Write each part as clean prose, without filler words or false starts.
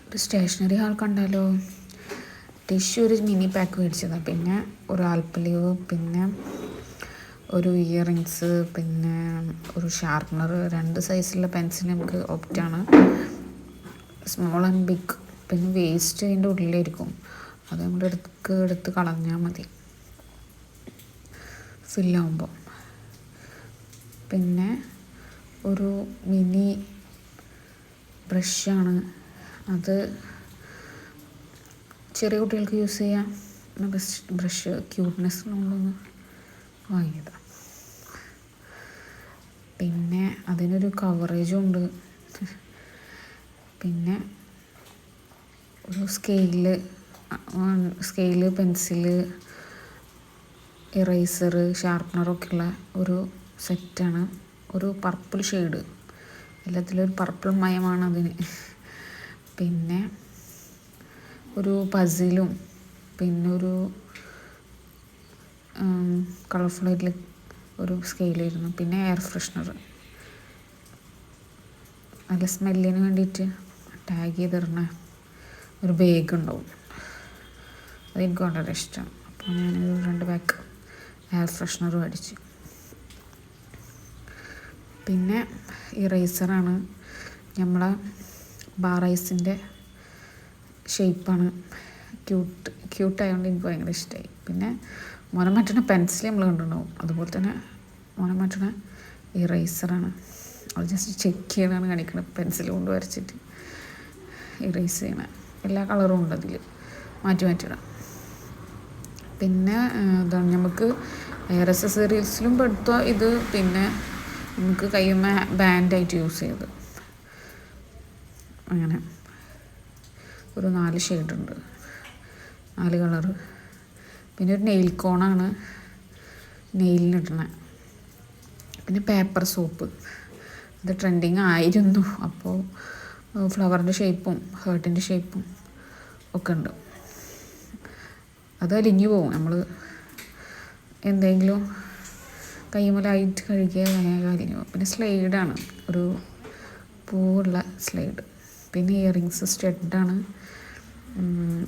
ഒരു stationery hall കണ്ടാലോ. Tissue ഒരു മിനി പാക്ക് മേടിച്ചതാണ്, പിന്നെ ഒരു ആൽപ്പലീവ്, പിന്നെ ഒരു ഇയറിങ്സ്, പിന്നെ ഒരു ഷാർപ്പനർ, 2 സൈസിലുള്ള പെൻസിൽ നമുക്ക് ഓപ്റ്റാണ്, സ്മോൾ ആൻഡ് ബിഗ്. പിന്നെ വേസ്റ്റ് അതിൻ്റെ ഉള്ളിലായിരിക്കും, അത് നമ്മൾ എടുത്ത് കളഞ്ഞാൽ മതി ഫില്ലാകുമ്പോൾ. പിന്നെ ഒരു മിനി ബ്രഷാണ്, അത് ചെറിയ കുട്ടികൾക്ക് യൂസ് ചെയ്യാം. ബ്രഷ് ക്യൂട്ട്നെസ് കൊണ്ടൊന്ന് വാങ്ങിയതാണ്. പിന്നെ അതിനൊരു കവറേജും ഉണ്ട്. പിന്നെ ഒരു സ്കെയില്, പെൻസില്, ഇറേസർ, ഷാർപ്പനറൊക്കെ ഉള്ള ഒരു സെറ്റാണ്. ഒരു പർപ്പിൾ ഷെയ്ഡ്, എല്ലാത്തിലും ഒരു പർപ്പിൾ മയമാണ് അതിന്. പിന്നെ ഒരു പസിലും, പിന്നെ ഒരു കളർഫുള്ളായിട്ടുള്ള ഒരു സ്കെയിലായിരുന്നു. പിന്നെ എയർ ഫ്രഷ്നർ, നല്ല സ്മെല്ലിന് വേണ്ടിയിട്ട് ടാഗ് ചെയ്തിടുന്ന ഒരു ബാഗ് ഉണ്ടാവും, അതെനിക്ക് വളരെ ഇഷ്ടമാണ്. അപ്പോൾ ഞാനൊരു 2 പാക്ക് എയർ ഫ്രഷ്നർ മേടിച്ചു. പിന്നെ ഇറേസറാണ്, നമ്മളെ ബാർ ഐസിൻ്റെ ഷേപ്പാണ്, ക്യൂട്ടായതുകൊണ്ട് എനിക്ക് ഭയങ്കര ഇഷ്ടമായി. പിന്നെ മുനം മാറ്റുന്ന പെൻസിൽ നമ്മൾ കണ്ടിട്ടുണ്ടാവും, അതുപോലെ തന്നെ മുനം മാറ്റുന്ന ഇറേസറാണ്. അത് ജസ്റ്റ് ചെക്ക് ചെയ്യണതാണ് കാണിക്കുന്നത്, പെൻസിൽ കൊണ്ട് വരച്ചിട്ട് ഇറേസ് ചെയ്യണ എല്ലാ കളറും ഉണ്ട് അതിൽ, മാറ്റിയിടാം. പിന്നെ എന്താണ്, നമുക്ക് എയർ അക്സസറീസിലും പെടുത്തുക ഇത്. പിന്നെ നമുക്ക് കയ്യുമ്മ ബാൻഡായിട്ട് യൂസ് ചെയ്ത്, അങ്ങനെ ഒരു 4 ഷെയ്ഡുണ്ട്, 4 കളറ്. പിന്നെ ഒരു നെയിൽ കോണാണ് നെയിലിനിടണ. പിന്നെ പേപ്പർ സോപ്പ്, അത് ട്രെൻഡിങ് ആയിരുന്നു. അപ്പോൾ ഫ്ലവറിൻ്റെ ഷേപ്പും ഹേർട്ടിൻ്റെ ഷേപ്പും ഒക്കെ ഉണ്ട്. അത് അലിഞ്ഞു പോകും, നമ്മൾ എന്തെങ്കിലും കൈമലായിട്ട് കഴുകിയ അലിഞ്ഞു പോകും. പിന്നെ സ്ലൈഡാണ്, ഒരു പൂവുള്ള സ്ലൈഡ്. പിന്നെ ഇയറിങ്സ് സ്റ്റഡാണ്,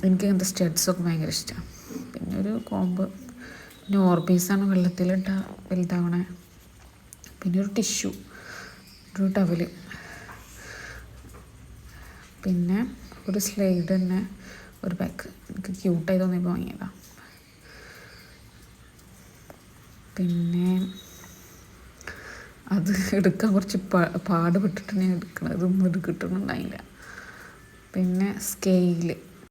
എനിക്ക് അങ്ങനത്തെ സ്റ്റഡ്സൊക്കെ ഭയങ്കര ഇഷ്ടമാണ്. പിന്നെ ഒരു കോമ്പ്, പിന്നെ ഓർബീസാണ് വെള്ളത്തിലിട്ട വലുതാവണേ. പിന്നെ ഒരു ടിഷ്യൂ, ഒരു ടവല്, പിന്നെ ഒരു സ്ലൈഡ് തന്നെ ഒരു പാക്ക്. എനിക്ക് ക്യൂട്ടായി തോന്നിയപ്പോൾ വാങ്ങിയതാണ്. പിന്നെ അത് എടുക്കാൻ കുറച്ച് പാടുപെട്ടിട്ട് ഞാൻ എടുക്കണം, അതൊന്നും കിട്ടുന്നുണ്ടായില്ല. പിന്നെ സ്കെയില്,